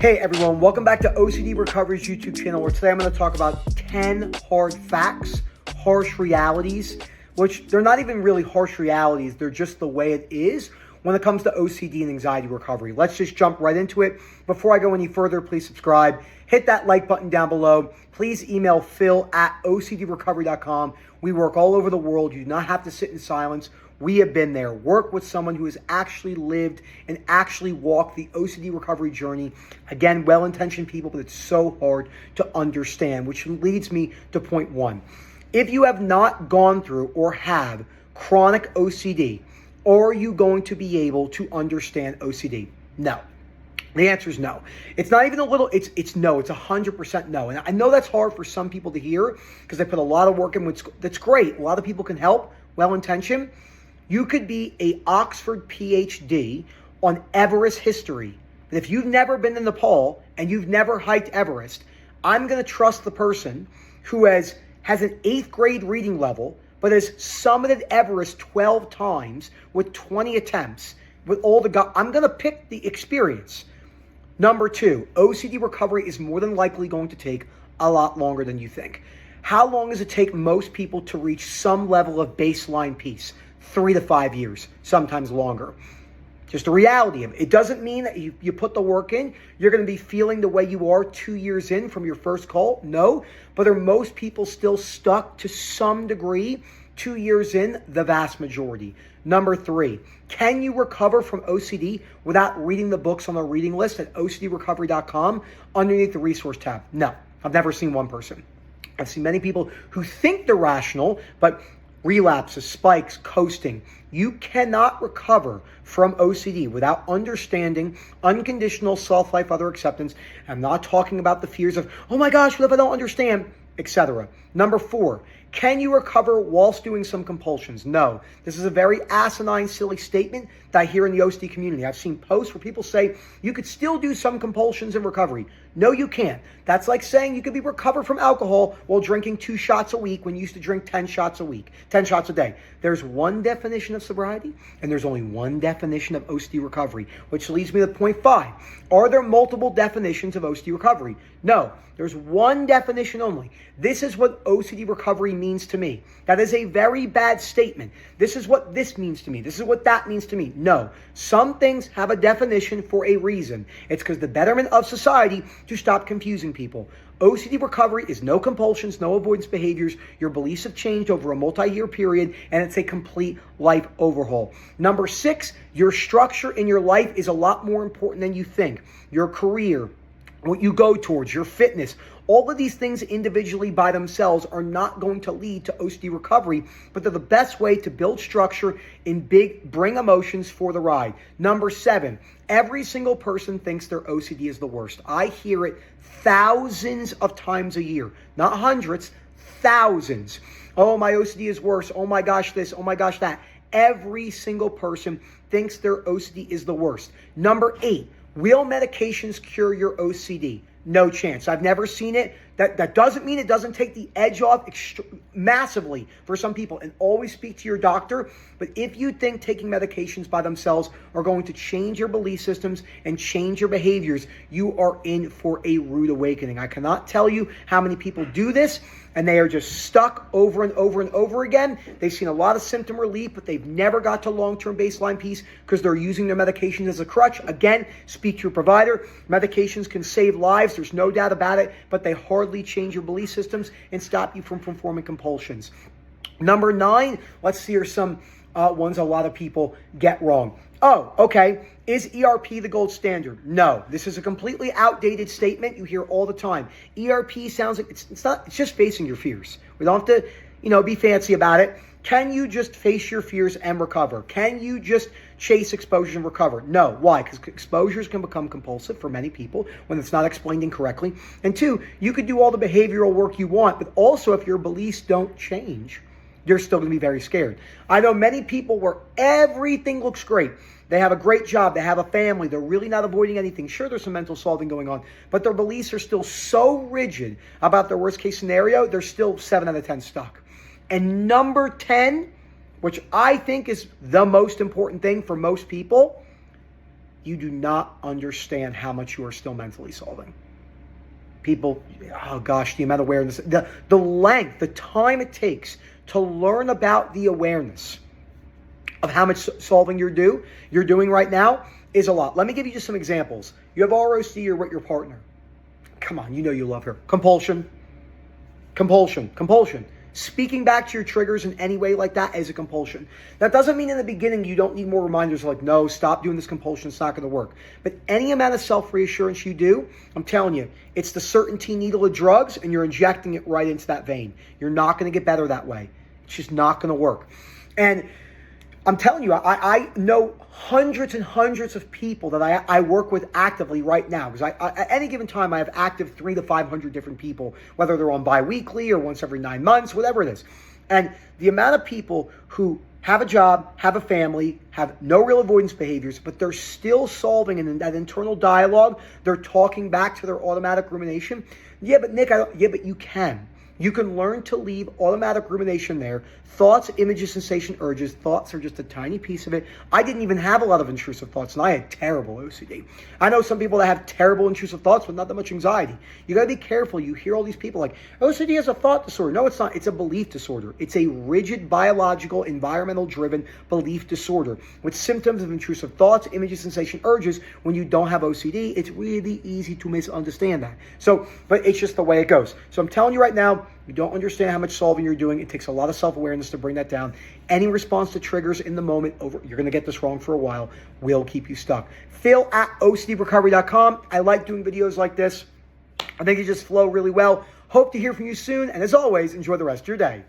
Hey everyone, welcome back to OCD Recovery's YouTube channel, where today I'm going to talk about 10 hard facts, harsh realities, which they're not even really harsh realities, they're just the way it is when it comes to OCD and anxiety recovery. Let's just jump right into it. Before I go any further, please subscribe, hit that like button down below. Please email phil@ocdrecovery.com. We work all over the world. You do not have to sit in silence. We have been there. Work with someone who has actually lived and actually walked the OCD recovery journey. Again, well-intentioned people, but it's so hard to understand, which leads me to point one. If you have not gone through or have chronic OCD, are you going to be able to understand OCD? No. The answer is no. It's not even a little, it's no, it's 100% no. And I know that's hard for some people to hear because they put a lot of work in, which that's great. A lot of people can help, well-intentioned. You could be a Oxford PhD on Everest history. But if you've never been to Nepal and you've never hiked Everest, I'm going to trust the person who has an 8th grade reading level, but has summited Everest 12 times with 20 attempts. With all the I'm going to pick the experience. Number two, OCD recovery is more than likely going to take a lot longer than you think. How long does it take most people to reach some level of baseline peace? 3 to 5 years, sometimes longer. Just the reality of it. It doesn't mean that you put the work in, you're going to be feeling the way you are 2 years in from your first call. No, but are most people still stuck to some degree 2 years in? The vast majority. Number three, can you recover from OCD without reading the books on the reading list at ocdrecovery.com underneath the resource tab? No, I've never seen one person. I've seen many people who think they're rational, but relapses, spikes, coasting. You cannot recover from OCD without understanding unconditional self-life, other acceptance. I'm not talking about the fears of, oh my gosh, what if I don't understand, etc. Number four, can you recover whilst doing some compulsions? No. This is a very asinine, silly statement that I hear in the OCD community. I've seen posts where people say you could still do some compulsions in recovery. No, you can't. That's like saying you could be recovered from alcohol while drinking 2 shots a week when you used to drink 10 shots a week, 10 shots a day. There's one definition of sobriety, and there's only one definition of OCD recovery, which leads me to point 5. Are there multiple definitions of OCD recovery? No. There's one definition only. This is what OCD recovery means to me. That is a very bad statement. This is what this means to me. This is what that means to me. No. Some things have a definition for a reason. It's because the betterment of society to stop confusing people. OCD recovery is no compulsions, no avoidance behaviors. Your beliefs have changed over a multi-year period, and it's a complete life overhaul. Number 6, your structure in your life is a lot more important than you think. Your career, what you go towards, your fitness, all of these things individually by themselves are not going to lead to OCD recovery, but they're the best way to build structure and bring emotions for the ride. Number 7, every single person thinks their OCD is the worst. I hear it thousands of times a year, not hundreds, thousands. Oh, my OCD is worse. Oh my gosh, this, oh my gosh, that. Every single person thinks their OCD is the worst. Number 8, will medications cure your OCD? No chance. I've never seen it. That doesn't mean it doesn't take the edge off massively for some people. And always speak to your doctor. But if you think taking medications by themselves are going to change your belief systems and change your behaviors, you are in for a rude awakening. I cannot tell you how many people do this, and they are just stuck over and over and over again. They've seen a lot of symptom relief, but they've never got to long-term baseline peace because they're using their medications as a crutch. Again, speak to your provider. Medications can save lives. There's no doubt about it, but they hardly change your belief systems and stop you from performing compulsions. Number 9, let's see here some ones a lot of people get wrong. Oh, okay. Is ERP the gold standard? No. This is a completely outdated statement you hear all the time. ERP sounds like it's not. It's just facing your fears. We don't have to, be fancy about it. Can you just face your fears and recover? Can you just chase exposures and recover? No. Why? Because exposures can become compulsive for many people when it's not explained incorrectly. And 2, you could do all the behavioral work you want, but also if your beliefs don't change, you're still going to be very scared. I know many people where everything looks great. They have a great job. They have a family. They're really not avoiding anything. Sure, there's some mental solving going on, but their beliefs are still so rigid about their worst case scenario, they're still 7 out of 10 stuck. And number 10, which I think is the most important thing for most people, you do not understand how much you are still mentally solving. People, oh gosh, the amount of awareness, the length, the time it takes to learn about the awareness of how much solving you're doing right now is a lot. Let me give you just some examples. You have ROC, you're with your partner. Come on, you know you love her. Compulsion. Speaking back to your triggers in any way like that is a compulsion. That doesn't mean in the beginning you don't need more reminders like, no, stop doing this compulsion, it's not going to work. But any amount of self-reassurance you do, I'm telling you, it's the certainty needle of drugs and you're injecting it right into that vein. You're not going to get better that way. It's just not going to work. And I'm telling you, I know hundreds and hundreds of people that I work with actively right now, because at any given time I have active 300 to 500 different people, whether they're on bi-weekly or once every 9 months, whatever it is. And the amount of people who have a job, have a family, have no real avoidance behaviors, but they're still solving in that internal dialogue, they're talking back to their automatic rumination. Yeah, but Nick, but you can. You can learn to leave automatic rumination there. Thoughts, images, sensation, urges. Thoughts are just a tiny piece of it. I didn't even have a lot of intrusive thoughts, and I had terrible OCD. I know some people that have terrible intrusive thoughts, but not that much anxiety. You got to be careful. You hear all these people like, OCD is a thought disorder. No, it's not. It's a belief disorder. It's a rigid, biological, environmental-driven belief disorder with symptoms of intrusive thoughts, images, sensation, urges. When you don't have OCD, it's really easy to misunderstand that. But it's just the way it goes. So I'm telling you right now, you don't understand how much solving you're doing. It takes a lot of self-awareness to bring that down. Any response to triggers in the moment, you're going to get this wrong for a while, will keep you stuck. Phil@OCDrecovery.com. I like doing videos like this. I think you just flow really well. Hope to hear from you soon. And as always, enjoy the rest of your day.